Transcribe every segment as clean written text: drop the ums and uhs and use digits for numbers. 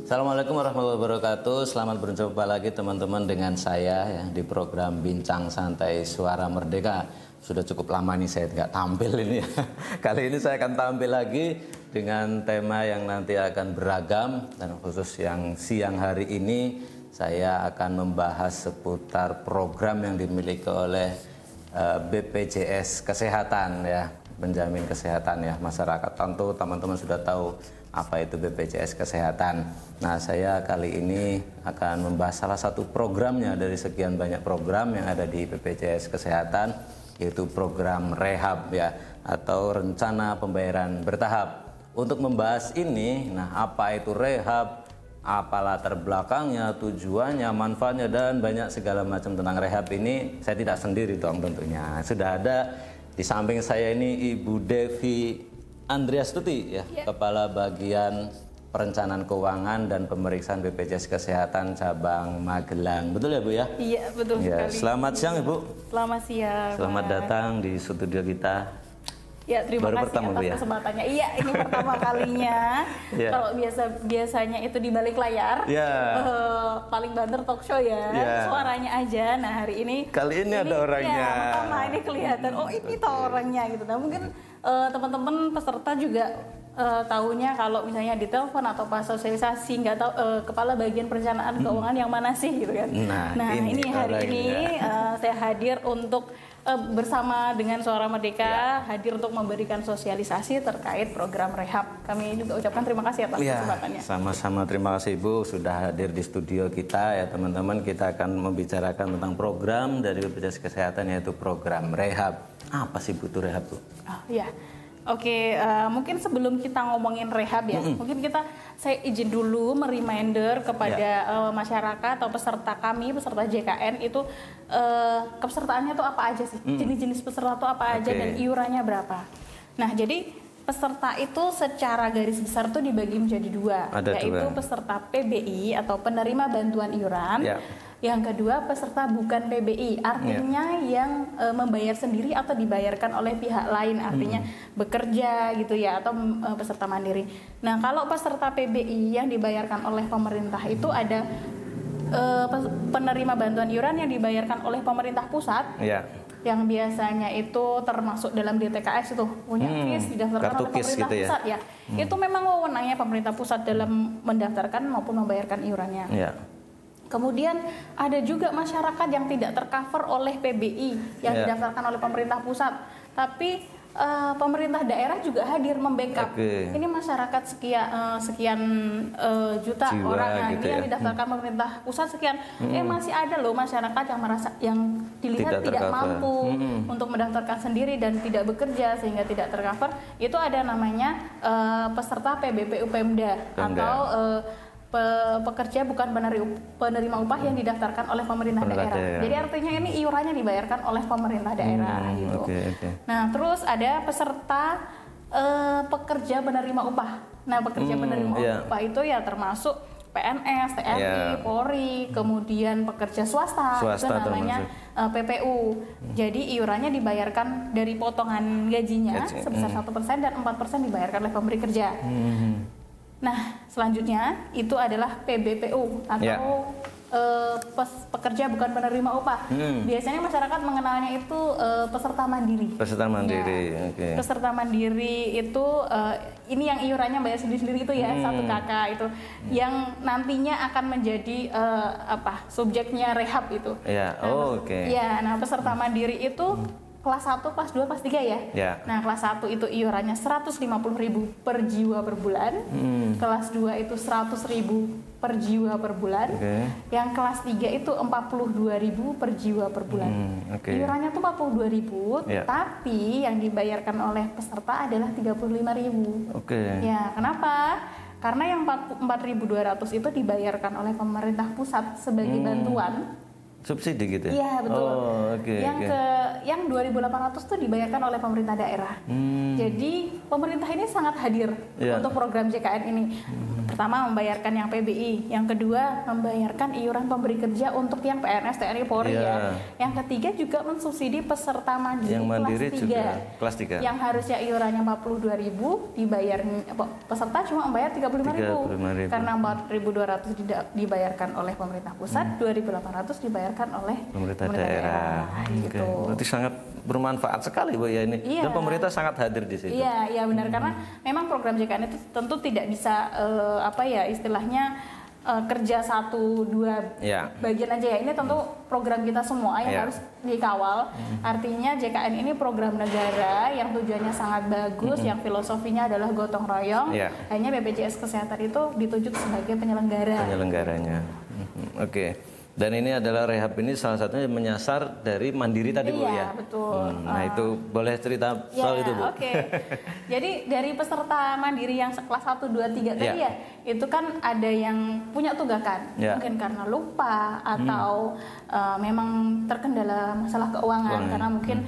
Assalamualaikum warahmatullahi wabarakatuh. Selamat berjumpa lagi teman-teman dengan saya ya, di program Bincang Santai Suara Merdeka. Sudah cukup lama nih saya nggak tampil ini ya. Kali ini saya akan tampil lagi dengan tema yang nanti akan beragam, dan khusus yang siang hari ini saya akan membahas seputar program yang dimiliki oleh BPJS Kesehatan ya, penjamin kesehatan ya masyarakat. Tentu teman-teman sudah tahu apa itu BPJS Kesehatan. Nah, saya kali ini akan membahas salah satu programnya dari sekian banyak program yang ada di BPJS Kesehatan, yaitu program rehab ya, atau rencana pembayaran bertahap. Untuk membahas ini, nah apa itu rehab, apa latar belakangnya, tujuannya, manfaatnya, dan banyak segala macam tentang rehab ini, saya tidak sendiri dong tentunya. Sudah ada di samping saya ini Ibu Devi Andriastuti ya, Kepala Bagian Perencanaan Keuangan dan Pemeriksaan BPJS Kesehatan Cabang Magelang. Betul ya Bu ya? Iya, betul ya, sekali. Selamat siang Ibu. Selamat siang. Selamat datang di studio kita. Ya, terima Baru kasih pertama, atas Bu, ya? kesempatannya. Iya, ini pertama kalinya. Ya. Kalau biasanya itu di balik layar, Ya. paling banter talk show ya, Ya. suaranya aja. Nah, hari ini Kali ini ada orangnya. Ya, pertama ini kelihatan. Oh, ini toh orangnya gitu. Nah, mungkin teman-teman peserta juga tahunya kalau misalnya di telepon atau pas sosialisasi nggak tahu kepala bagian perencanaan keuangan yang mana sih gitu kan. Nah, ini hari ini saya hadir untuk bersama dengan Suara Merdeka, hadir untuk memberikan sosialisasi terkait program rehab. Kami juga ucapkan terima kasih atas kesempatannya. Sama-sama, terima kasih Ibu sudah hadir di studio kita ya teman-teman. Kita akan membicarakan tentang program dari BPJS Kesehatan, yaitu program rehab. Apa sih butuh rehab Bu? Oh, ya. Oke, mungkin sebelum kita ngomongin rehab ya, mungkin saya izin dulu mereminder kepada masyarakat atau peserta kami, peserta JKN itu kepesertaannya tuh apa aja sih, jenis-jenis peserta tuh apa aja dan iurannya berapa. Nah, jadi peserta itu secara garis besar tuh dibagi menjadi dua, yaitu peserta PBI atau penerima bantuan iuran. Yang kedua peserta bukan PBI, artinya yang membayar sendiri atau dibayarkan oleh pihak lain, artinya bekerja gitu ya, atau peserta mandiri. Nah, kalau peserta PBI yang dibayarkan oleh pemerintah itu ada penerima bantuan iuran yang dibayarkan oleh pemerintah pusat, yang biasanya itu termasuk dalam DTKS itu punya KIS, didaftarkan oleh pemerintah pusat ya. Itu memang wewenangnya pemerintah pusat dalam mendaftarkan maupun membayarkan iurannya. Kemudian ada juga masyarakat yang tidak tercover oleh PBI yang didaftarkan oleh pemerintah pusat, tapi pemerintah daerah juga hadir membackup. Ini masyarakat sekian juta jiwa, orang gitu yang didaftarkan pemerintah pusat sekian. Masih ada loh masyarakat yang dilihat tidak mampu untuk mendaftarkan sendiri dan tidak bekerja sehingga tidak tercover. Itu ada namanya peserta PBPU Pemda. Atau pekerja bukan penerima upah yang didaftarkan oleh pemerintah daerah. Jadi artinya ini iurannya dibayarkan oleh pemerintah daerah gitu. Nah, terus ada peserta pekerja penerima upah. Nah, pekerja penerima upah itu ya termasuk PNS, TNI, Polri, kemudian pekerja swasta itu namanya PPU. Jadi iurannya dibayarkan dari potongan gajinya sebesar 1% dan 4% dibayarkan oleh pemberi kerja. Nah, selanjutnya itu adalah PBPU atau pekerja bukan penerima upah. Biasanya masyarakat mengenalnya itu peserta mandiri. Peserta mandiri, Peserta mandiri itu ini yang iurannya bayar sendiri-sendiri itu ya, 1 KK itu, yang nantinya akan menjadi subjeknya rehab itu. Nah, peserta mandiri itu kelas 1, kelas 2, kelas 3 ya. Nah, kelas 1 itu iurannya 150.000 per jiwa per bulan. Kelas 2 itu 100.000 per jiwa per bulan. Yang kelas 3 itu 42.000 per jiwa per bulan. Iurannya tuh 42.000, tapi yang dibayarkan oleh peserta adalah 35.000. Ya, kenapa? Karena yang 4.200 itu dibayarkan oleh pemerintah pusat sebagai bantuan. Subsidi gitu ya? Iya, betul. Yang 2.800 tuh dibayarkan oleh pemerintah daerah. Jadi pemerintah ini sangat hadir untuk program JKN ini. Pertama, membayarkan yang PBI. Yang kedua, membayarkan iuran pemberi kerja untuk yang PNS, TNI, Polri ya. Yang ketiga juga mensubsidi peserta mandiri, yang mandiri kelas 3. Juga kelas 3. Yang harusnya iurannya 42.000 dibayar peserta cuma membayar 35.000. Karena 4.200 dibayarkan oleh pemerintah pusat, 2.800 dibayarkan oleh pemerintah daerah. Gitu. Berarti sangat bermanfaat sekali Bu ya ini. Dan pemerintah sangat hadir di situ. Iya benar karena memang program JKN itu tentu tidak bisa istilahnya kerja 1-2 bagian aja ya. Ini tentu program kita semua yang harus dikawal. Artinya JKN ini program negara yang tujuannya sangat bagus, yang filosofinya adalah gotong royong. Hanya BPJS Kesehatan itu ditunjuk sebagai penyelenggaranya. Oke. Dan ini adalah rehab ini salah satunya menyasar dari mandiri tadi Bu ya. Iya betul. Nah itu boleh cerita soal itu Bu. Oke. Jadi dari peserta mandiri yang kelas 1, 2, 3 tadi ya, itu kan ada yang punya tunggakan. Mungkin karena lupa atau memang terkendala masalah keuangan. Karena mungkin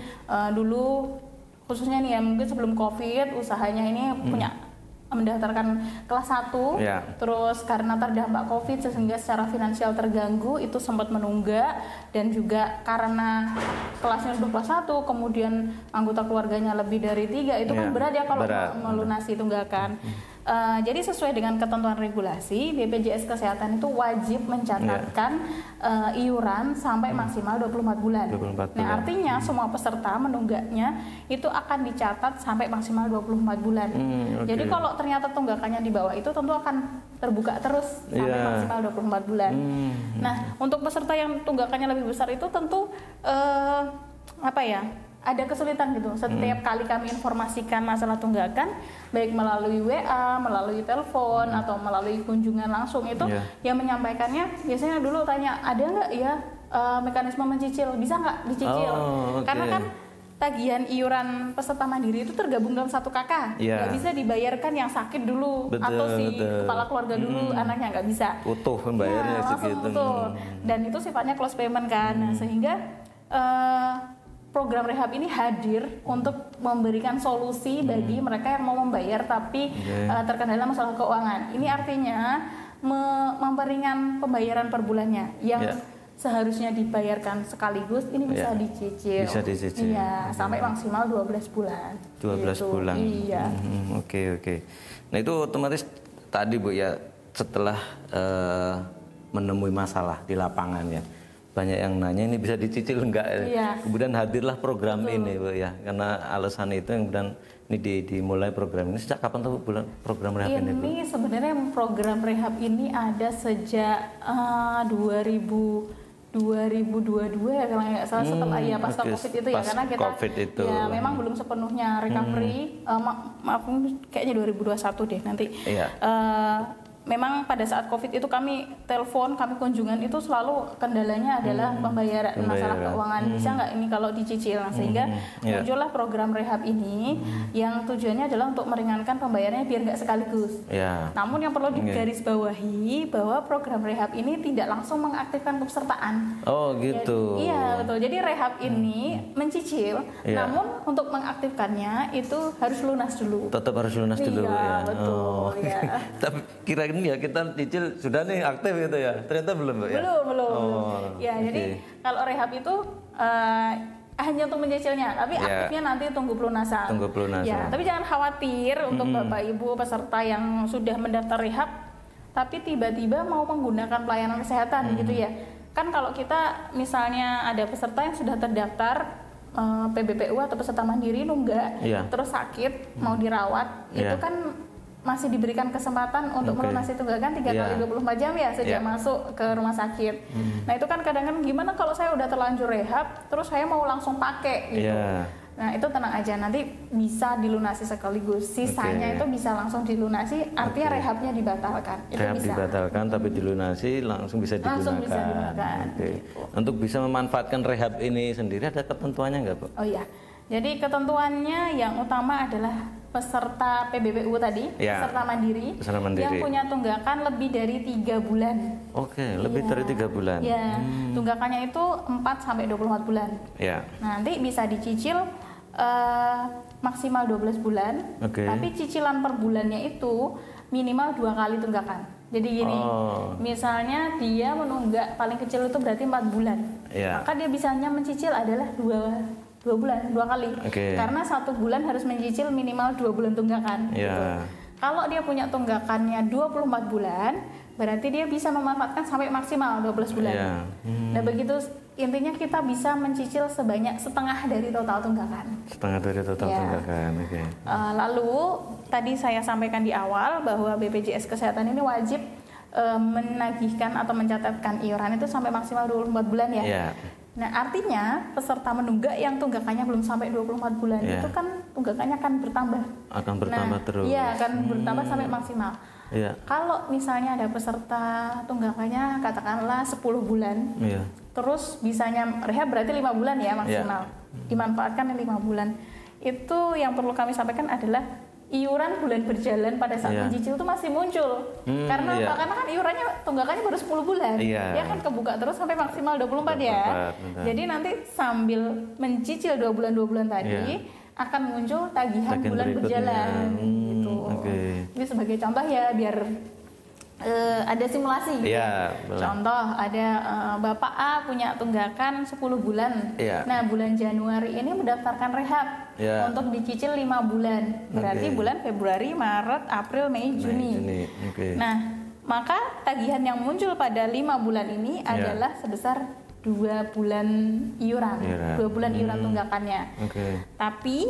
dulu khususnya nih ya mungkin sebelum COVID usahanya ini punya mendaftarkan kelas 1 terus karena terdampak COVID sehingga secara finansial terganggu itu sempat menunggak dan juga karena kelasnya udah kelas 1 kemudian anggota keluarganya lebih dari 3 itu kan berat ya kalau melunasi tunggakan. Jadi sesuai dengan ketentuan regulasi BPJS Kesehatan itu wajib mencatatkan iuran sampai maksimal 24 bulan. Nah artinya semua peserta menunggaknya itu akan dicatat sampai maksimal 24 bulan. Jadi kalau ternyata tunggakannya di bawah itu tentu akan terbuka terus sampai maksimal 24 bulan. Nah untuk peserta yang tunggakannya lebih besar itu tentu ada kesulitan gitu. Setiap kali kami informasikan masalah tunggakan, baik melalui WA, melalui telepon, atau melalui kunjungan langsung itu, yang menyampaikannya biasanya dulu tanya, ada nggak ya mekanisme mencicil, bisa nggak dicicil? Karena kan tagihan iuran peserta mandiri itu tergabung dalam satu KK, nggak bisa dibayarkan yang sakit dulu atau si kepala keluarga dulu, anaknya nggak bisa. Utuh bayarnya segitu. Dan itu sifatnya close payment kan, sehingga program rehab ini hadir untuk memberikan solusi bagi mereka yang mau membayar tapi terkendala masalah keuangan. Ini artinya memperingan pembayaran per bulannya yang seharusnya dibayarkan sekaligus ini bisa dicicil. Bisa dicicil. Iya, sampai maksimal 12 bulan. 12 gitu. Bulan. Iya. Oke. Nah, itu otomatis tadi Bu ya setelah menemui masalah di lapangan ya. Banyak yang nanya ini bisa dicicil enggak? Kemudian hadirlah program ini Bu ya. Karena alasan itu yang kemudian ini dimulai program ini. Sejak kapan tuh program rehab ini Bu? Ini sebenarnya program rehab ini ada sejak 2022 ya kalau nggak salah setelah pasca COVID itu ya karena kita memang belum sepenuhnya recovery. Maaf kayaknya 2021 deh nanti. Memang pada saat COVID itu kami telepon, kami kunjungan itu selalu kendalanya adalah pembayaran masalah keuangan. Bisa nggak ini kalau dicicil? Nah, sehingga muncullah program rehab ini yang tujuannya adalah untuk meringankan pembayarannya biar nggak sekaligus. Namun yang perlu digarisbawahi bahwa program rehab ini tidak langsung mengaktifkan kepesertaan. Oh gitu. Iya betul. Jadi rehab ini mencicil, namun untuk mengaktifkannya itu harus lunas dulu. Tetap harus lunas dulu ya. Betul. Tapi kira ini ya kita cicil sudah nih aktif gitu ya, ternyata belum ya? Belum. Jadi kalau rehab itu hanya untuk mencicilnya, tapi aktifnya nanti tunggu pelunasan. Tapi jangan khawatir untuk Bapak Ibu peserta yang sudah mendaftar rehab, tapi tiba-tiba mau menggunakan pelayanan kesehatan gitu ya. Kan kalau kita misalnya ada peserta yang sudah terdaftar PBPU atau peserta mandiri nunggak, terus sakit mau dirawat, itu kan masih diberikan kesempatan untuk melunasi tunggakan 3 kali 24 jam ya sejak masuk ke rumah sakit. Nah itu kan kadang-kadang gimana kalau saya udah terlanjur rehab terus saya mau langsung pakai gitu. Nah itu tenang aja nanti bisa dilunasi sekaligus. Sisanya itu bisa langsung dilunasi artinya rehabnya dibatalkan. Rehab dibatalkan tapi dilunasi langsung bisa digunakan. Langsung bisa digunakan. Untuk bisa memanfaatkan rehab ini sendiri ada ketentuannya nggak Bu? Oh iya. Jadi ketentuannya yang utama adalah peserta PBPU tadi, peserta mandiri yang punya tunggakan lebih dari 3 bulan. Lebih dari 3 bulan. Tunggakannya itu 4 sampai 24 bulan. Nanti bisa dicicil maksimal 12 bulan. Tapi cicilan per bulannya itu minimal 2 kali tunggakan. Jadi gini, misalnya dia menunggak paling kecil itu berarti 4 bulan, maka dia bisanya mencicil adalah 2 bulan, 2 kali. Karena 1 bulan harus mencicil minimal 2 bulan tunggakan. Gitu. Kalau dia punya tunggakannya 24 bulan, berarti dia bisa memanfaatkan sampai maksimal 12 bulan. Nah begitu, intinya kita bisa mencicil sebanyak setengah dari total tunggakan. Setengah dari total tunggakan, lalu tadi saya sampaikan di awal bahwa BPJS Kesehatan ini wajib menagihkan atau mencatatkan iuran itu sampai maksimal 24 bulan ya. Nah artinya peserta menunggak yang tunggakannya belum sampai 24 bulan itu kan tunggakannya akan bertambah. Akan bertambah terus. Iya, akan bertambah sampai maksimal. Kalau misalnya ada peserta tunggakannya katakanlah 10 bulan, terus bisanya rehab berarti 5 bulan ya maksimal, dimanfaatkan 5 bulan. Itu yang perlu kami sampaikan adalah iuran bulan berjalan pada saat mencicil itu masih muncul. Karena kan iurannya tunggakannya baru 10 bulan. Dia kan kebuka terus sampai maksimal 24 ya. Jadi nanti sambil mencicil 2 bulan tadi akan muncul tagihan bulan berjalan gitu. Ini sebagai contoh ya biar ada simulasi. Contoh ada Bapak A punya tunggakan 10 bulan. Nah, bulan Januari ini mendaftarkan rehab untuk dicicil 5 bulan. Berarti bulan Februari, Maret, April, Mei, Juni. Nah, maka tagihan yang muncul pada 5 bulan ini adalah sebesar 2 bulan iuran. 2 bulan iuran tunggakannya. Tapi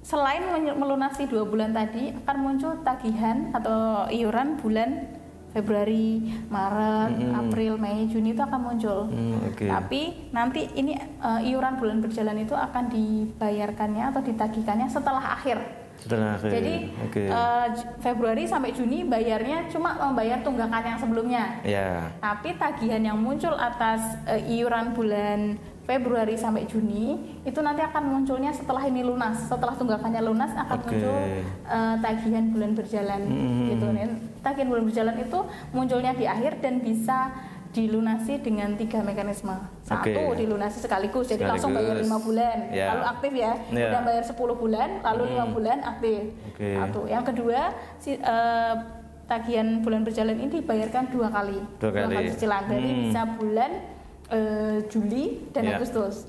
selain melunasi 2 bulan tadi, akan muncul tagihan atau iuran bulan Februari, Maret, April, Mei, Juni itu akan muncul. Tapi nanti ini iuran bulan berjalan itu akan dibayarkannya atau ditagihkannya setelah akhir. Jadi Februari sampai Juni bayarnya cuma membayar tunggakan yang sebelumnya. Tapi tagihan yang muncul atas iuran bulan Februari sampai Juni itu nanti akan munculnya setelah ini lunas, setelah tunggakannya lunas akan muncul tagihan bulan berjalan gitu. Tagihan bulan berjalan itu munculnya di akhir dan bisa dilunasi dengan 3 mekanisme. Satu, dilunasi sekaligus, jadi langsung bayar 5 bulan, lalu aktif ya. Udah bayar 10 bulan, lalu 5 bulan aktif. Satu. Yang kedua, tagihan bulan berjalan ini dibayarkan 2 kali. 2 kali cicilan. Jadi bisa bulan Juli dan Agustus.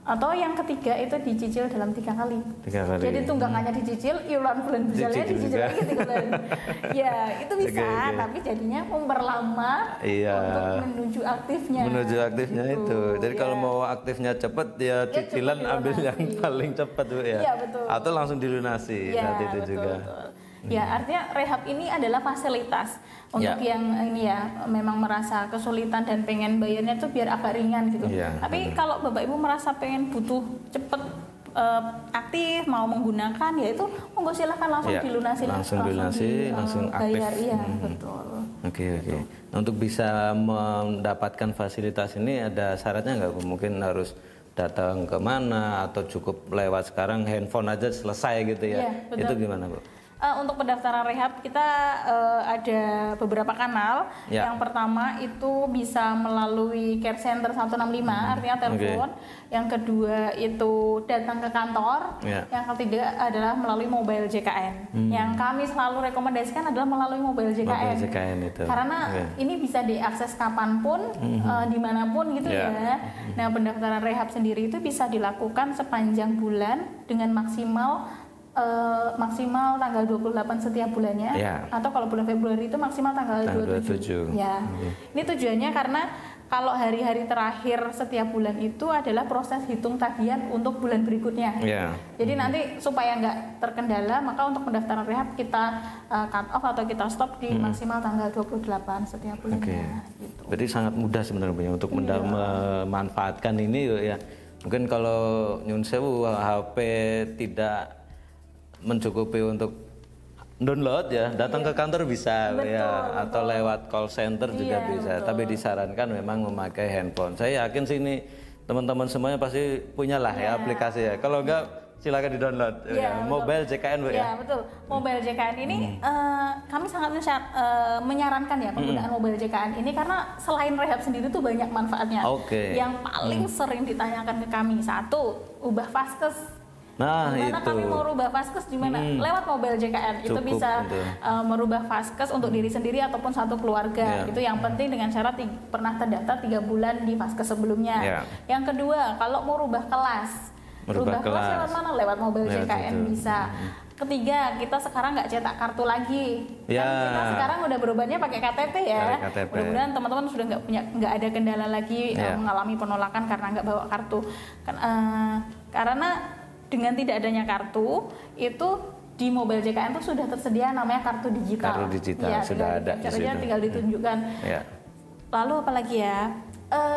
Atau yang ketiga itu dicicil dalam 3 kali. Jadi tunggakannya dicicil, iuran bulan berjalan dicicil lagi 3 bulan. Ya itu bisa, tapi jadinya memperlama untuk menuju aktifnya. Menuju aktifnya gitu. Itu. Jadi kalau mau aktifnya cepat ya cicilan ambil yang paling cepat Bu ya. Betul. Atau langsung dilunasi saat itu juga. Ya, artinya rehab ini adalah fasilitas untuk yang ini ya memang merasa kesulitan dan pengen bayarnya tuh biar agak ringan gitu. Tapi kalau Bapak Ibu merasa pengen butuh cepet aktif mau menggunakan ya itu monggo silakan langsung dilunasi langsung bayar. Iya, betul. Nah, untuk bisa mendapatkan fasilitas ini ada syaratnya nggak Bu? Mungkin harus datang ke mana atau cukup lewat sekarang handphone aja selesai gitu ya? Itu gimana Bu? Untuk pendaftaran rehab kita ada beberapa kanal. Yang pertama itu bisa melalui Care Center 165 artinya telepon. Yang kedua itu datang ke kantor. Yang ketiga adalah melalui mobile JKN. Yang kami selalu rekomendasikan adalah melalui mobile JKN. Itu. Karena ini bisa diakses kapanpun, dimanapun gitu ya. Nah pendaftaran rehab sendiri itu bisa dilakukan sepanjang bulan dengan maksimal tanggal 28 setiap bulannya, atau kalau bulan Februari itu maksimal tanggal 27. Ini tujuannya karena kalau hari-hari terakhir setiap bulan itu adalah proses hitung tagihan untuk bulan berikutnya. Jadi nanti supaya nggak terkendala, maka untuk pendaftaran rehab kita cut off atau kita stop di maksimal tanggal 28 setiap bulannya. Gitu. Berarti sangat mudah sebenarnya untuk memanfaatkan ini ya. Mungkin kalau nyun sewu HP tidak mencukupi untuk download ya, datang ke kantor bisa atau lewat call center juga bisa. Tapi disarankan memang memakai handphone. Saya yakin sih ini teman-teman semuanya pasti punya lah ya aplikasi ya. Kalau enggak silakan di-download. Mobile JKN Bu ya. Betul. Mobile JKN ini kami sangat menyarankan ya penggunaan mobile JKN ini karena selain rehab sendiri tuh banyak manfaatnya. Yang paling sering ditanyakan ke kami, satu, ubah vaskes. Nah, gimana itu. kami mau rubah Vaskes gimana? Lewat Mobile JKN. Itu Cukup, bisa merubah Vaskes untuk diri sendiri ataupun satu keluarga. Itu yang penting dengan syarat pernah terdaftar 3 bulan di Vaskes sebelumnya. Yang kedua, kalau mau rubah kelas. Rubah kelas lewat mana? Lewat Mobile JKN itu. Bisa. Ketiga, kita sekarang nggak cetak kartu lagi. Kita sekarang udah berubahnya pakai KTP ya. Mudah-mudahan teman-teman sudah nggak ada kendala lagi mengalami penolakan karena nggak bawa kartu. Karena dengan tidak adanya kartu itu di Mobile JKN itu sudah tersedia namanya kartu digital. Kartu digital sudah ada. Caranya tinggal ditunjukkan. Lalu apalagi ya?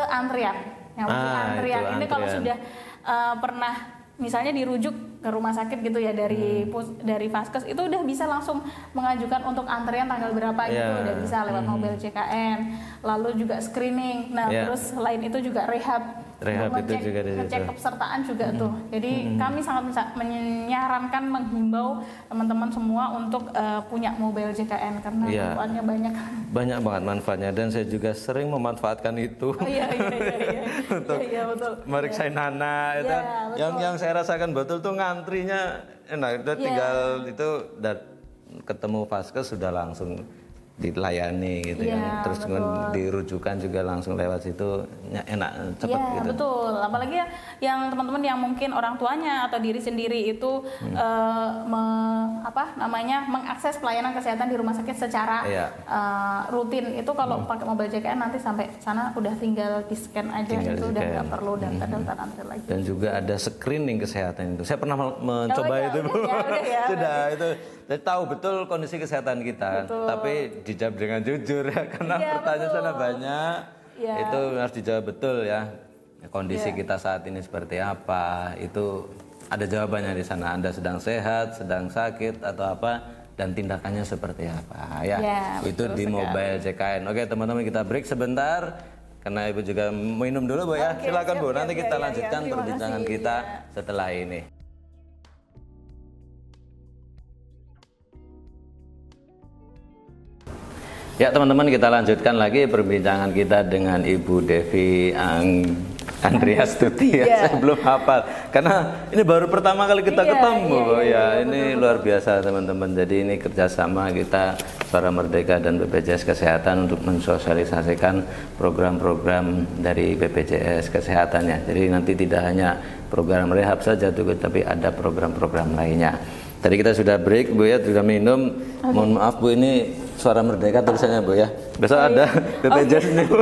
Antrian. Antrian ini kalau sudah pernah misalnya dirujuk ke rumah sakit gitu ya dari Vaskes itu udah bisa langsung mengajukan untuk antrian tanggal berapa gitu udah bisa lewat Mobile JKN. Lalu juga screening. Nah, terus selain itu juga rehab itu juga ngecek kepesertaan juga tuh. Jadi kami sangat menyarankan menghimbau teman-teman semua untuk punya Mobile JKN karena manfaatnya banyak. Banyak banget manfaatnya dan saya juga sering memanfaatkan itu. Untuk meriksa Nana itu yang saya rasakan betul tuh ngantrinya enak. Tinggal itu ketemu Vaskes sudah langsung dilayani gitu kan. Terus dirujukan juga langsung lewat situ enak cepat gitu. Betul. Apalagi yang teman-teman yang mungkin orang tuanya atau diri sendiri itu mengakses pelayanan kesehatan di rumah sakit secara rutin itu kalau pakai Mobile JKN nanti sampai sana udah tinggal di-scan aja itu udah nggak perlu daftar antri lagi. Dan juga ada screening kesehatan itu. Saya pernah mencoba itu. Sudah itu. Saya tahu betul kondisi kesehatan kita, tapi dijawab dengan jujur ya, karena pertanyaan sana banyak. Itu harus dijawab betul ya. Kondisi kita saat ini seperti apa? Itu ada jawabannya di sana. Anda sedang sehat, sedang sakit atau apa, dan tindakannya seperti apa ya? Itu di Mobile JKN. Oke teman-teman, kita break sebentar. Karena Ibu juga minum dulu Bu ya. Silakan Bu. Nanti kita lanjutkan perbincangan kita setelah ini. Ya teman-teman, kita lanjutkan lagi perbincangan kita dengan Ibu Devi Andriastuti ya. Saya belum hafal karena ini baru pertama kali kita ketemu ini betul. Luar biasa teman-teman. Jadi ini kerjasama kita Suara Merdeka dan BPJS Kesehatan untuk mensosialisasikan program-program dari BPJS Kesehatannya. Jadi nanti tidak hanya program rehab saja tapi ada program-program lainnya. Tadi kita sudah break Bu ya, sudah minum. Mohon maaf Bu, ini Suara Merdeka tulisannya Bu ya. Besok ada BPJS ini Bu.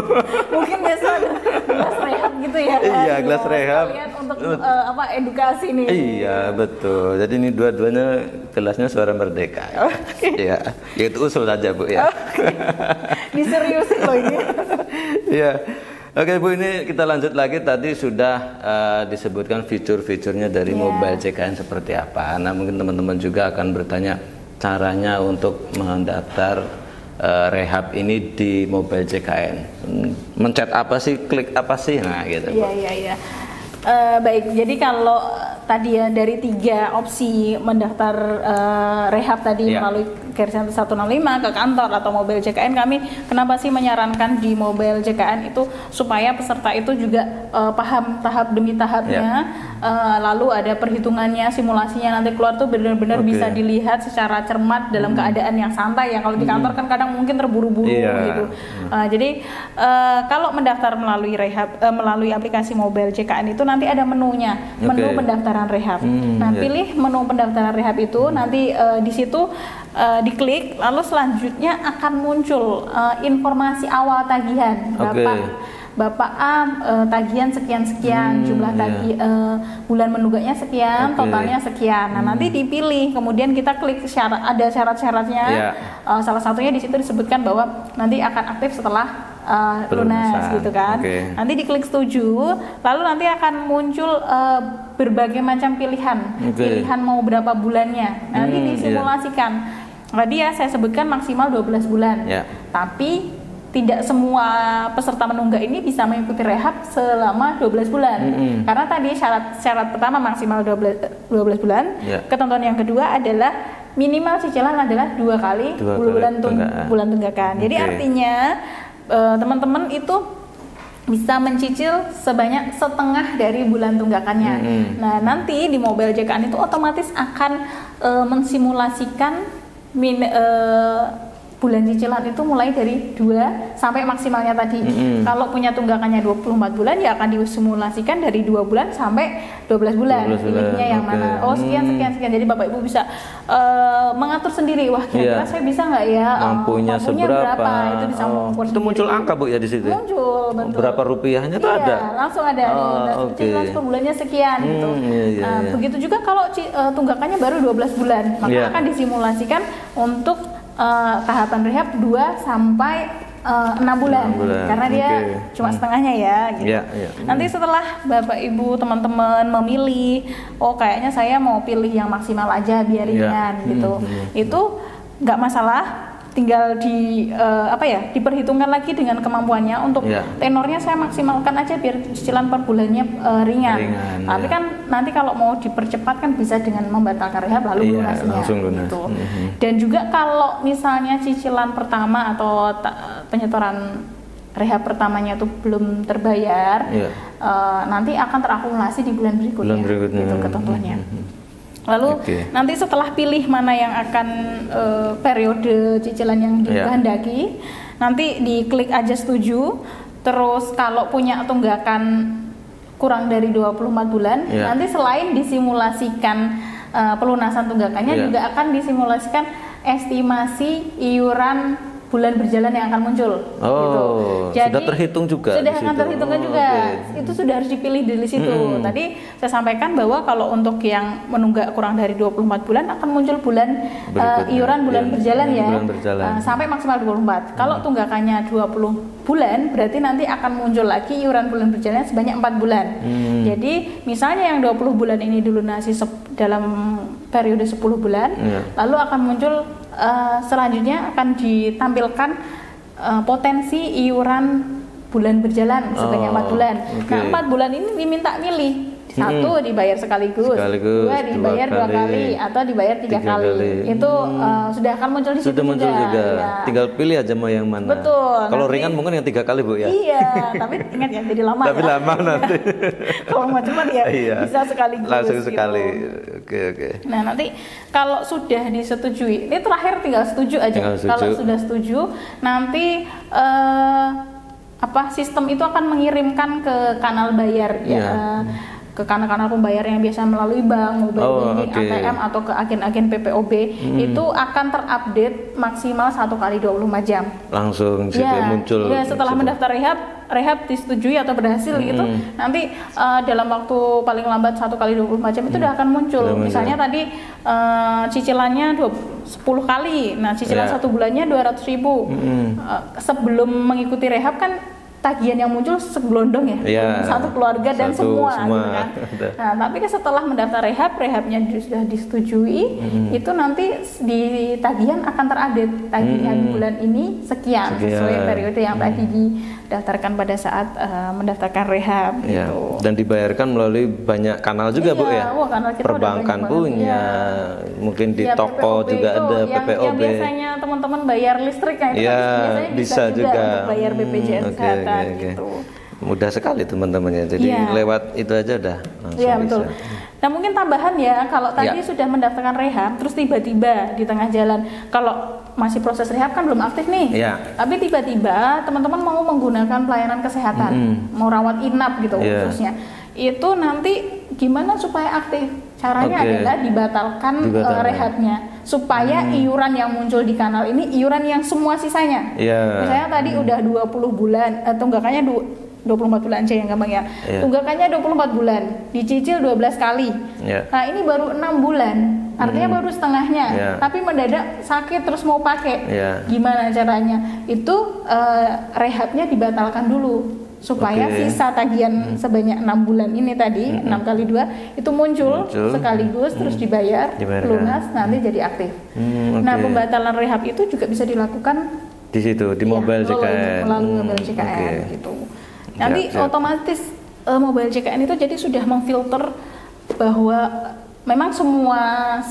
Mungkin besok ada gelas rehab gitu ya. Iya, gelas rehab. Untuk edukasi nih. Iya, betul. Jadi ini dua-duanya gelasnya Suara Merdeka. Iya, itu usul saja Bu ya. Diseriusin loh ini. Iya. Oke Bu, ini kita lanjut lagi. Tadi sudah disebutkan fitur-fiturnya dari Mobile JKN seperti apa. Nah mungkin teman-teman juga akan bertanya caranya untuk mendaftar rehab ini di Mobile JKN. Mencet apa sih, klik apa sih, nah gitu. Iya. Baik, jadi kalau tadi ya dari 3 opsi mendaftar rehab tadi melalui Care Center 165 ke kantor atau Mobile JKN, kami kenapa sih menyarankan di Mobile JKN itu supaya peserta itu juga paham tahap demi tahapnya, lalu ada perhitungannya, simulasinya nanti keluar tuh benar-benar bisa dilihat secara cermat dalam keadaan yang santai ya. Kalau di kantor kan kadang mungkin terburu-buru gitu. Jadi kalau mendaftar melalui rehab melalui aplikasi Mobile JKN itu nanti ada menunya, menu pendaftaran rehab. Nah, pilih menu pendaftaran rehab itu, nanti di situ diklik, lalu selanjutnya akan muncul informasi awal tagihan. Bapak A tagihan sekian-sekian, jumlah bulan menunggaknya sekian, totalnya sekian. Nah, nanti dipilih, kemudian kita klik ada syarat-syaratnya. Salah satunya di situ disebutkan bahwa nanti akan aktif setelah lunas gitu kan. Nanti diklik setuju, lalu nanti akan muncul berbagai macam pilihan mau berapa bulannya. Nanti disimulasikan. Tadi ya saya sebutkan maksimal 12 bulan. Tapi tidak semua peserta menunggak ini bisa mengikuti rehab selama 12 bulan. Karena tadi syarat pertama maksimal 12 bulan. Ketentuan yang kedua adalah minimal cicilan adalah 2 kali bulan tunggakan. Jadi artinya teman-teman itu bisa mencicil sebanyak setengah dari bulan tunggakannya. Nah, nanti di mobile JKN itu otomatis akan mensimulasikan bulan cicilan itu mulai dari 2 sampai maksimalnya tadi. Kalau punya tunggakannya 24 bulan ya akan disimulasikan dari 2 bulan sampai 12 bulan. Pilihnya yang mana? Oh, sekian. Jadi Bapak Ibu bisa mengatur sendiri. Wah, kira-kira saya bisa nggak ya? Mampunya seberapa? Itu bisa mengukur itu muncul angka Bu ya di situ. Muncul, betul. Berapa rupiahnya tuh ada? Langsung ada. Cicilan per bulannya sekian gitu. Begitu juga kalau tunggakannya baru 12 bulan, maka akan disimulasikan untuk tahapan rehab 2 sampai 6 bulan karena dia cuma setengahnya ya gitu. Nanti setelah Bapak Ibu teman-teman memilih, oh kayaknya saya mau pilih yang maksimal aja biar ringan gitu. Itu nggak masalah, tinggal diperhitungkan lagi dengan kemampuannya untuk tenornya saya maksimalkan aja biar cicilan per bulannya ringan. Tapi kan nanti kalau mau dipercepat kan bisa dengan membatalkan rehab lalu lunasnya gitu. Dan juga kalau misalnya cicilan pertama atau penyetoran rehab pertamanya itu belum terbayar, nanti akan terakumulasi di bulan berikutnya. Gitu ketentuannya. Lalu nanti setelah pilih mana yang akan periode cicilan yang dikehendaki, nanti diklik aja setuju. Terus kalau punya tunggakan kurang dari 24 bulan, nanti selain disimulasikan pelunasan tunggakannya, juga akan disimulasikan estimasi iuran bulan berjalan yang akan muncul. Gitu. Jadi, sudah terhitung juga. Sudah akan terhitungkan juga. Itu sudah harus dipilih di situ. Tadi saya sampaikan bahwa kalau untuk yang menunggak kurang dari 24 bulan akan muncul bulan iuran bulan berjalan sampai maksimal 24. Kalau tunggakannya 20 bulan, berarti nanti akan muncul lagi iuran bulan berjalan sebanyak 4 bulan. Jadi misalnya yang 20 bulan ini dilunasi dalam periode 10 bulan, lalu akan muncul selanjutnya akan ditampilkan potensi iuran bulan berjalan sebanyak 4 bulan. Nah, 4 bulan ini diminta milih. 1 dibayar sekaligus, 2 dibayar 2 kali, atau dibayar 3 kali. Itu sudah akan muncul di situ juga. Ya. Tinggal pilih aja mau yang mana. Betul. Kalau ringan mungkin yang 3 kali Bu ya. Iya, tapi ingat ya jadi lama. Tapi lama nanti. Kalau mau cepat ya bisa sekaligus. Langsung sekali. Gitu. Oke. Nah, nanti kalau sudah disetujui, ini terakhir tinggal setuju aja. Kalau sudah setuju, nanti sistem itu akan mengirimkan ke kanal bayar ke kanal-kanal pembayar yang biasa melalui bank, mobile banking, ATM atau ke agen-agen PPOB itu akan terupdate maksimal 1 kali 24 jam. Langsung muncul. Ya, setelah mendaftar rehab disetujui atau berhasil gitu, nanti dalam waktu paling lambat 1 kali 24 jam itu udah akan muncul. Misalnya tadi cicilannya 10 kali, nah cicilan 1 bulannya 200.000. Sebelum mengikuti rehab kan tagihan yang muncul segelondong satu keluarga dan semua gitu kan. Nah, tapi setelah mendaftar rehabnya sudah disetujui, itu nanti di tagihan akan terupdate tagihan bulan ini sekian sesuai periode yang tadi didaftarkan pada saat mendaftarkan rehab gitu. Dan dibayarkan melalui banyak kanal juga Bu ya. Perbankan punya, mungkin di toko juga ada PPOB. Yang biasanya teman-teman bayar listrik kan itu biasanya bisa juga bayar BPJS Kesehatan. Gitu. Mudah sekali teman-temannya. Jadi lewat itu aja udah langsung bisa. Betul. Nah, mungkin tambahan ya, kalau tadi sudah mendaftarkan rehab terus tiba-tiba di tengah jalan, kalau masih proses rehab kan belum aktif nih. Tapi tiba-tiba teman-teman mau menggunakan pelayanan kesehatan, mau rawat inap gitu khususnya. Itu nanti gimana supaya aktif? Caranya adalah dibatalkan rehabnya supaya iuran yang muncul di kanal ini iuran yang semua sisanya. Misalnya tadi udah 20 bulan, tunggakannya 24 bulan aja yang gampang ya. Tunggakannya 24 bulan, dicicil 12 kali. Nah, ini baru 6 bulan. Artinya baru setengahnya. Tapi mendadak sakit terus mau pakai. Gimana caranya? Itu rehabnya dibatalkan dulu supaya sisa tagihan sebanyak 6 bulan ini tadi 6 kali 2 itu muncul sekaligus terus dibayar lunas, nanti jadi aktif. Nah, pembatalan rehab itu juga bisa dilakukan di situ di mobile JKN. Melalui mobile JKN gitu. Nanti otomatis mobile JKN itu jadi sudah memfilter bahwa memang semua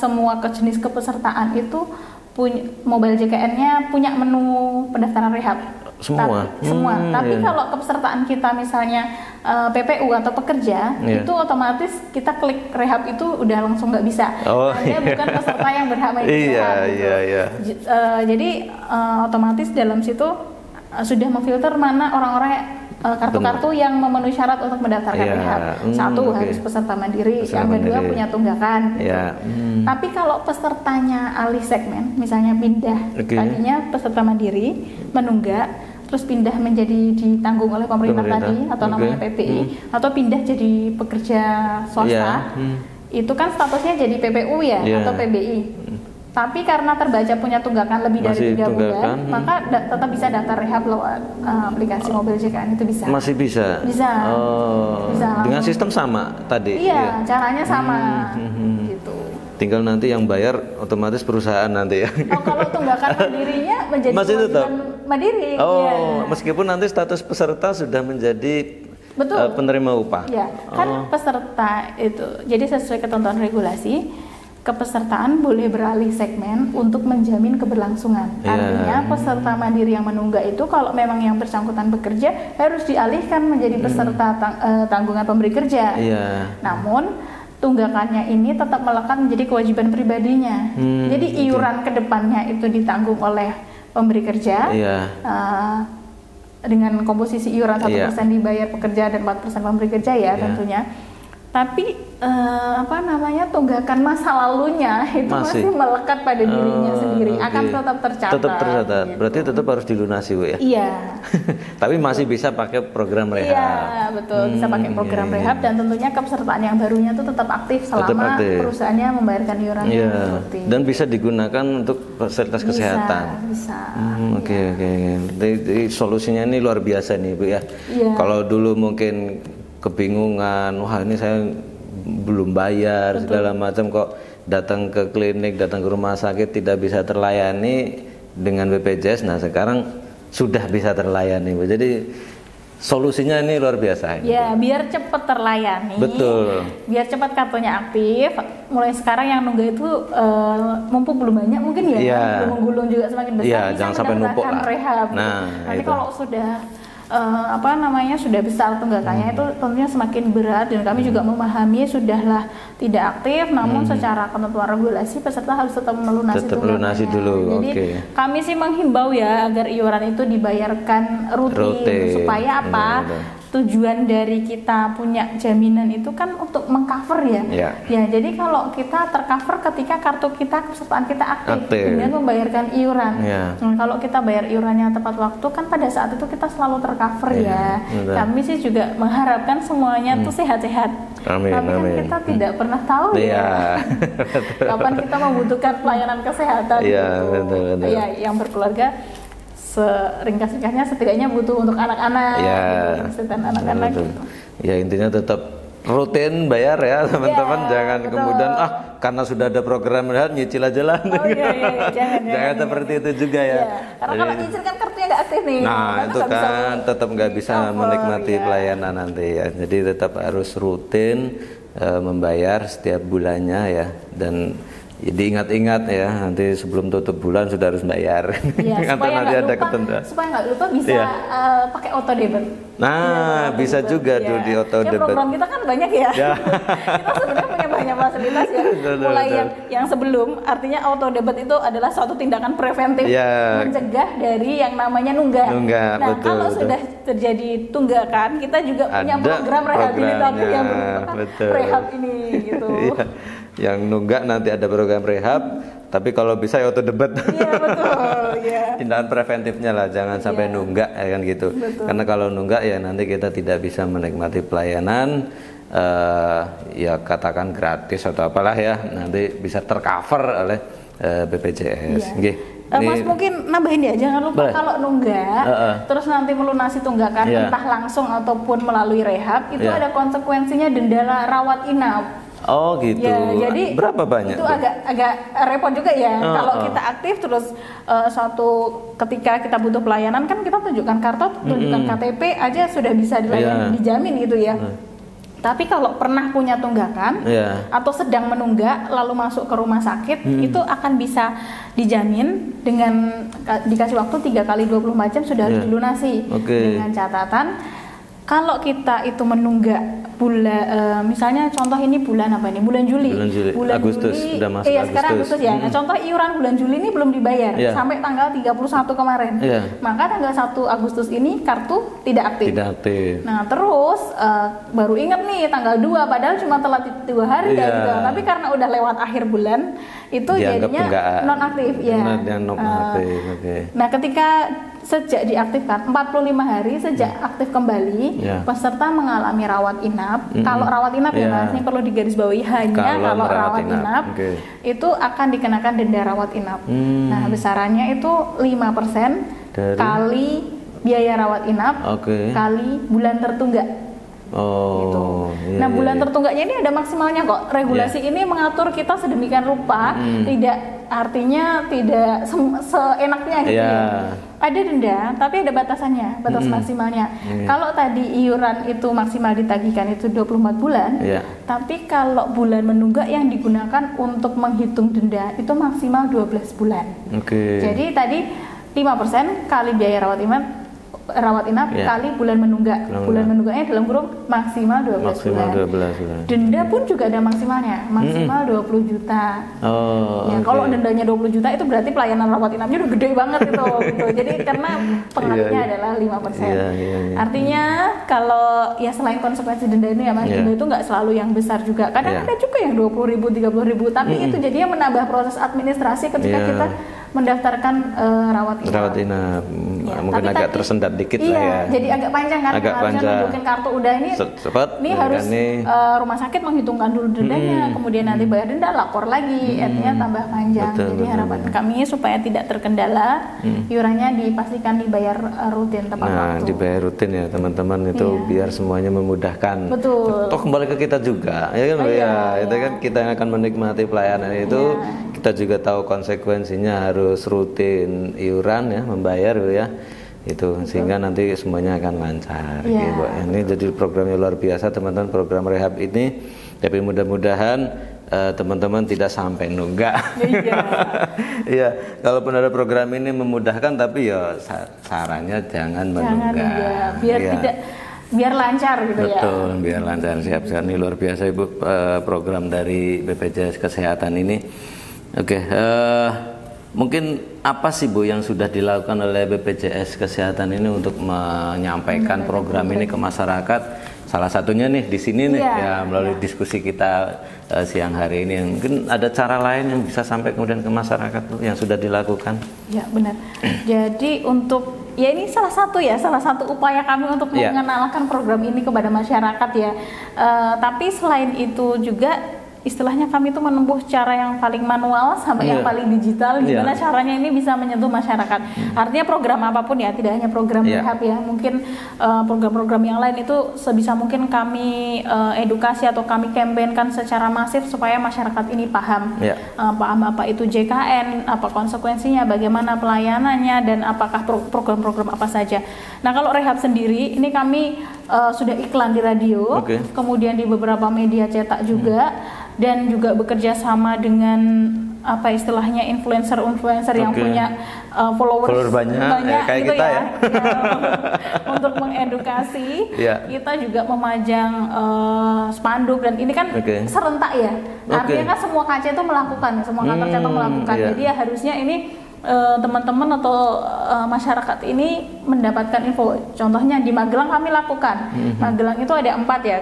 jenis kepesertaan itu punya mobile JKN-nya punya menu pendaftaran rehab. Semua. Tapi kalau kepesertaan kita misalnya PPU atau pekerja, itu otomatis kita klik rehab itu udah langsung nggak bisa. Anda bukan peserta yang berhak mengikuti rehab. Jadi otomatis dalam situ sudah memfilter mana orang-orang kartu-kartu yang memenuhi syarat untuk mendaftarkan rehab. Satu, harus peserta mandiri, yang kedua punya tunggakan. Tapi kalau pesertanya alih segmen, misalnya pindah, tadinya peserta mandiri, menunggak, terus pindah menjadi ditanggung oleh pemerintah tadi atau namanya PPI, atau pindah jadi pekerja swasta, itu kan statusnya jadi PPU ya atau PBI. Tapi karena terbaca punya tunggakan lebih dari 3 bulan, maka tetap bisa daftar rehab lewat aplikasi mobil JKN, itu bisa. Masih bisa? Bisa. Bisa dengan sistem sama tadi? Iya, caranya sama. Gitu. Tinggal nanti yang bayar otomatis perusahaan nanti ya? Kalau tunggakan mandirinya menjadi kewajiban mandiri. Meskipun nanti status peserta sudah menjadi penerima upah? Iya, kan peserta itu, jadi sesuai ketentuan regulasi, kepesertaan boleh beralih segmen untuk menjamin keberlangsungan. Artinya peserta mandiri yang menunggak itu kalau memang yang bersangkutan bekerja harus dialihkan menjadi peserta tanggungan pemberi kerja. Namun tunggakannya ini tetap melekat menjadi kewajiban pribadinya. Jadi iuran kedepannya itu ditanggung oleh pemberi kerja. Dengan komposisi iuran 1% dibayar pekerja dan 4% pemberi kerja ya tentunya. Tapi tunggakan masa lalunya itu masih melekat pada dirinya sendiri, akan tetap tercatat. Tetap tercatat. Gitu. Berarti tetap harus dilunasi, Bu ya? Iya. Tapi masih bisa pakai program rehab. Iya, betul. Bisa pakai program rehab dan tentunya kepesertaan yang barunya itu tetap aktif selama perusahaannya membayarkan iuran yang rutin. Dan bisa digunakan untuk fasilitas kesehatan. Bisa. Oke. Jadi solusinya ini luar biasa nih, Bu ya. Kalau dulu mungkin kebingungan, wah ini saya belum bayar segala macam, kok datang ke klinik, datang ke rumah sakit tidak bisa terlayani dengan BPJS. Nah sekarang sudah bisa terlayani, Bu. Jadi solusinya ini luar biasa. Ya, biar cepat terlayani. Betul. Biar cepat kartunya aktif. Mulai sekarang yang nunggak itu mumpung belum banyak mungkin ya. Gulung-gulung juga semakin besar. Iya, jangan sampai numpuk lah. Rehab. Nanti kalau sudah sudah besar tunggakannya itu tentunya semakin berat, dan kami juga memahami sudahlah tidak aktif, namun secara ketentuan regulasi peserta harus tetap melunasi dulu. Jadi kami sih menghimbau ya agar iuran itu dibayarkan rutin. Supaya apa? Tujuan dari kita punya jaminan itu kan untuk mengcover ya. Jadi kalau kita tercover ketika kartu kita, kepesertaan kita aktif dengan membayarkan iuran. Kalau kita bayar iurannya tepat waktu kan pada saat itu kita selalu tercover ya. Kami sih juga mengharapkan semuanya tuh sehat-sehat. Tapi kan kita tidak pernah tahu kapan kita membutuhkan pelayanan kesehatan. Betul. Yang berkeluarga seringkas-ringkasnya setidaknya butuh untuk anak-anak, anak-anak gitu. Ya intinya tetap rutin bayar ya teman-teman, jangan kemudian karena sudah ada program rehab nyicil aja lah. Jangan seperti itu juga ya. Karena kalau nyicil kan kartunya nggak aktif nih. Nah itu kan tetap nggak bisa menikmati pelayanan nanti ya. Jadi tetap harus rutin membayar setiap bulannya ya, dan diingat-ingat ya, nanti sebelum tutup bulan sudah harus bayar. Supaya nanti ada ketentuan. Supaya nggak lupa bisa pakai auto debit. Nah, bisa juga tuh di auto debit. Program kita kan banyak ya. Kita sebenarnya punya banyak fasilitas ya. Mulai yang sebelum, artinya auto debit itu adalah suatu tindakan preventif mencegah dari yang namanya nunggak. Nah, kalau sudah terjadi tunggakan, kita juga punya program rehabilitasi yang berupa rehab ini gitu. Yang nunggak nanti ada program rehab, tapi kalau bisa ya auto debit. Iya betul. Tindakan preventifnya lah, jangan sampai nunggak ya kan gitu. Karena kalau nunggak ya nanti kita tidak bisa menikmati pelayanan, ya katakan gratis atau apalah ya, nanti bisa tercover oleh BPJS. Mas mungkin nambahin ya, jangan lupa kalau nunggak, terus nanti melunasi tunggakan entah langsung ataupun melalui rehab, itu ada konsekuensinya denda rawat inap. Oh gitu. Jadi berapa banyak? Itu agak repot juga ya. Kalau kita aktif terus suatu ketika kita butuh pelayanan kan kita tunjukkan kartu, tunjukkan KTP aja sudah bisa dilayani, dijamin gitu ya. Tapi kalau pernah punya tunggakan atau sedang menunggak lalu masuk ke rumah sakit, itu akan bisa dijamin dengan dikasih waktu 3 kali 24 jam sudah harus dilunasi. Dengan catatan kalau kita itu menunggak bulan, misalnya contoh ini bulan apa ini? Bulan Juli. Bulan Agustus, Juli. udah masuk Agustus. Sekarang Agustus ya. Nah, contoh iuran bulan Juli ini belum dibayar sampai tanggal 31 kemarin. Maka tanggal 1 Agustus ini kartu tidak aktif. Nah, terus baru ingat nih tanggal 2 padahal cuma telat 2 hari gitu. Tapi karena udah lewat akhir bulan itu jadinya non aktif Nah, ketika sejak diaktifkan 45 hari sejak aktif kembali, peserta mengalami rawat inap. Kalau rawat inap ya Mas, ini perlu digarisbawahi hanya kalau rawat inap itu akan dikenakan denda rawat inap. Nah, besarannya itu 5% kali biaya rawat inap kali bulan tertunggak. Gitu. Nah, bulan tertunggaknya ini ada maksimalnya kok. Regulasi ini mengatur kita sedemikian rupa, tidak artinya tidak seenaknya gitu ya. Ada denda, tapi ada batasannya, batas maksimalnya. Kalau tadi iuran itu maksimal ditagihkan itu 24 bulan, tapi kalau bulan menunggak yang digunakan untuk menghitung denda itu maksimal 12 bulan. Jadi tadi 5% kali biaya rawat inap kali bulan menunggak. Bulan menunggaknya dalam kurung maksimal 12 bulan. Denda pun juga ada maksimalnya, maksimal 20 juta. Kalau dendanya 20 juta itu berarti pelayanan rawat inapnya udah gede banget gitu. Jadi karena pengaruhnya adalah 5%. Artinya kalau ya selain konsekuensi denda ini ya Mas, denda itu nggak selalu yang besar juga. Kadang ada juga yang 20.000, 30.000, tapi itu jadinya menambah proses administrasi ketika kita mendaftarkan rawat inap. Mungkin agak tersendat dikit lah ya. Jadi agak panjang kan, harusnya nunjukin kartu udah ini harus rumah sakit menghitungkan dulu dendanya, kemudian nanti bayar denda, lapor lagi, artinya tambah panjang. Jadi harapan kami supaya tidak terkendala, iurannya dipastikan dibayar rutin tepat waktu. Dibayar rutin ya teman-teman itu biar semuanya memudahkan. Toh kembali ke kita juga, ya kan itu kan kita yang akan menikmati pelayanan itu. Kita juga tahu konsekuensinya harus rutin iuran ya, membayar ya itu sehingga nanti semuanya akan lancar gitu. Ini jadi programnya luar biasa teman-teman, program rehab ini, tapi mudah-mudahan teman-teman tidak sampai nunggak. Kalaupun ada program ini memudahkan, tapi ya sarannya jangan menunggak. Biar lancar gitu ya. Betul, biar lancar. Siap sekali, luar biasa Ibu program dari BPJS Kesehatan ini. Mungkin apa sih Bu yang sudah dilakukan oleh BPJS Kesehatan ini untuk menyampaikan program ini ke masyarakat? Salah satunya nih di sini nih melalui diskusi kita siang hari ini. Mungkin ada cara lain yang bisa sampai kemudian ke masyarakat Bu yang sudah dilakukan? Ya benar. Jadi untuk ini salah satu upaya kami untuk mengenalkan program ini kepada masyarakat ya. Tapi selain itu juga istilahnya kami itu menempuh cara yang paling manual sampai yang paling digital, gimana caranya ini bisa menyentuh masyarakat. Artinya program apapun ya, tidak hanya program rehab ya, mungkin program-program yang lain itu sebisa mungkin kami edukasi atau kami kampanyekan secara masif supaya masyarakat ini paham apa itu JKN, apa konsekuensinya, bagaimana pelayanannya, dan apakah program-program apa saja. Nah, kalau rehab sendiri ini kami sudah iklan di radio, kemudian di beberapa media cetak juga, dan juga bekerja sama dengan apa istilahnya influencer yang punya followers banyak kayak gitu kita ya. Untuk mengedukasi kita juga memajang spanduk, dan ini kan serentak ya. Artinya kan semua KC itu melakukan, semua kantor cabang melakukan. Jadi ya harusnya ini teman-teman atau masyarakat ini mendapatkan info. Contohnya di Magelang kami lakukan. Magelang itu ada 4 ya,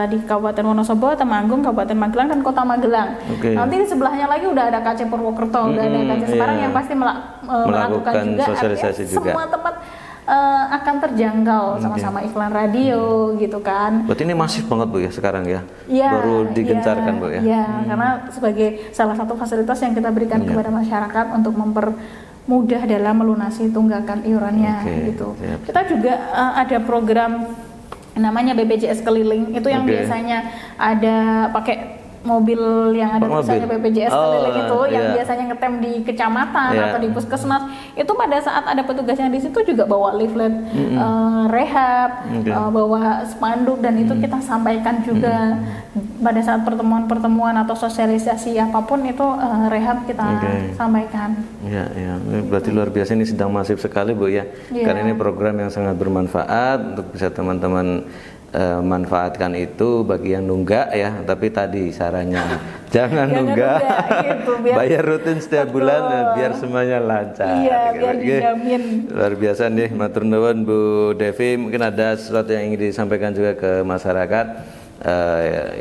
di Kabupaten Wonosobo, Temanggung, Kabupaten Magelang, dan Kota Magelang. Nanti di sebelahnya lagi udah ada KC Purwokerto, udah ada KC Semarang yang pasti melakukan juga. Sosialisasi juga. Semua tempat akan terjangkau sama-sama iklan radio gitu kan. Berarti ini masif banget Bu ya sekarang ya? Baru digencarkan Bu ya? Karena sebagai salah satu fasilitas yang kita berikan kepada masyarakat untuk mempermudah dalam melunasi tunggakan iurannya gitu. Kita juga ada program namanya BPJS Keliling, itu yang biasanya ada pakai mobil yang ada tulisannya BPJS keliling itu yang iya. biasanya ngetem di kecamatan atau di puskesmas, itu pada saat ada petugas yang di situ juga bawa leaflet rehab, bawa spanduk, dan itu kita sampaikan juga pada saat pertemuan-pertemuan atau sosialisasi apapun itu rehab kita sampaikan. Ya, ya, berarti luar biasa, ini sedang masif sekali Bu ya. Karena ini program yang sangat bermanfaat untuk bisa teman-teman manfaatkan itu bagi yang nunggak ya, tapi tadi sarannya jangan nunggak, gitu, bayar rutin setiap bulan biar semuanya lancar. Iya, biar dijamin. Luar biasa nih, matur nuwun Bu Devi. Mungkin ada sesuatu yang ingin disampaikan juga ke masyarakat,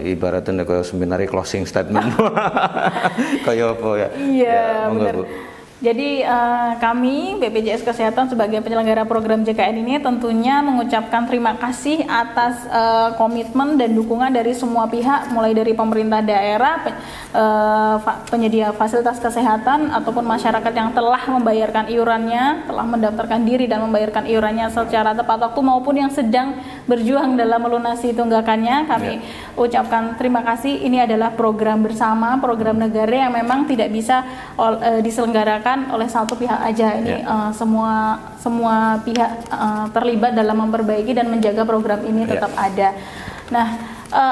ibaratnya kayak seminari closing statement. Kayak apa ya? Iya, ya, benar. Bu. Jadi kami BPJS Kesehatan sebagai penyelenggara program JKN ini tentunya mengucapkan terima kasih atas komitmen dan dukungan dari semua pihak, mulai dari pemerintah daerah, penyedia fasilitas kesehatan, ataupun masyarakat yang telah membayarkan iurannya, telah mendaftarkan diri dan membayarkan iurannya secara tepat waktu, maupun yang sedang berjuang dalam melunasi tunggakannya. Kami ucapkan terima kasih. Ini adalah program bersama, program negara yang memang tidak bisa diselenggarakan oleh satu pihak aja. Ini semua pihak terlibat dalam memperbaiki dan menjaga program ini tetap ada. Nah,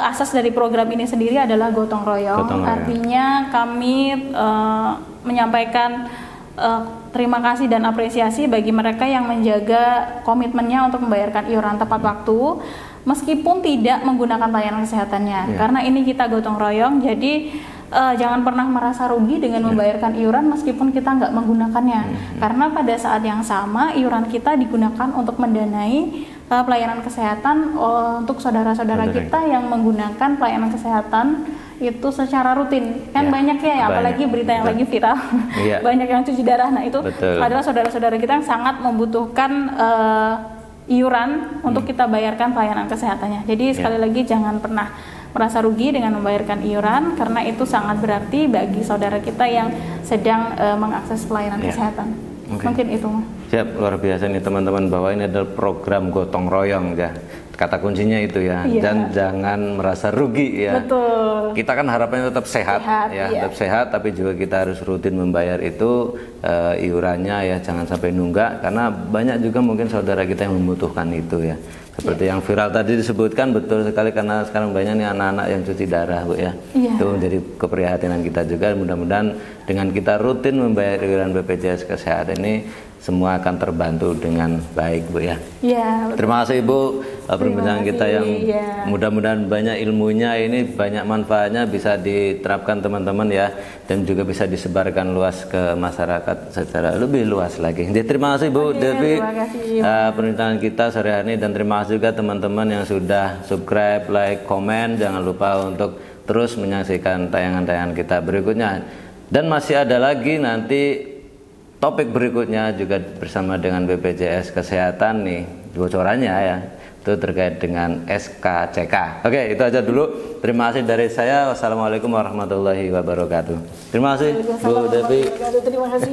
asas dari program ini sendiri adalah gotong royong. Artinya kami menyampaikan terima kasih dan apresiasi bagi mereka yang menjaga komitmennya untuk membayarkan iuran tepat waktu, meskipun tidak menggunakan layanan kesehatannya. Karena ini kita gotong royong, jadi jangan pernah merasa rugi dengan membayarkan iuran meskipun kita nggak menggunakannya, karena pada saat yang sama iuran kita digunakan untuk mendanai pelayanan kesehatan untuk saudara-saudara kita yang menggunakan pelayanan kesehatan itu secara rutin. Kan banyak ya, apalagi berita yang lagi viral, banyak yang cuci darah. Nah itu adalah saudara-saudara kita yang sangat membutuhkan iuran untuk kita bayarkan pelayanan kesehatannya. Jadi sekali lagi jangan pernah merasa rugi dengan membayarkan iuran, karena itu sangat berarti bagi saudara kita yang sedang mengakses pelayanan kesehatan. Mungkin itu. Siap, luar biasa nih teman-teman, bahwa ini adalah program gotong royong ya. Kata kuncinya itu ya, dan jangan merasa rugi ya. Betul. Kita kan harapannya tetap sehat ya, tetap sehat, tapi juga kita harus rutin membayar itu iurannya ya, jangan sampai nunggak, karena banyak juga mungkin saudara kita yang membutuhkan itu ya. Seperti yang viral tadi disebutkan, betul sekali, karena sekarang banyak nih anak-anak yang cuci darah Bu ya. Itu menjadi keprihatinan kita juga. Mudah-mudahan dengan kita rutin membayar iuran BPJS Kesehatan ini, semua akan terbantu dengan baik Bu ya. Terima kasih Ibu perbincangan kita yang mudah-mudahan banyak ilmunya, ini banyak manfaatnya, bisa diterapkan teman-teman ya, dan juga bisa disebarkan luas ke masyarakat secara lebih luas lagi. Jadi terima kasih Bu Devi perbincangan kita sore hari ini, dan terima kasih juga teman-teman yang sudah subscribe, like, komen. Jangan lupa untuk terus menyaksikan tayangan-tayangan kita berikutnya, dan masih ada lagi nanti topik berikutnya juga bersama dengan BPJS Kesehatan nih, bocorannya ya, itu terkait dengan SKCK. Oke, itu aja dulu. Terima kasih dari saya. Wassalamualaikum warahmatullahi wabarakatuh. Terima kasih Bu Devi. Terima kasih.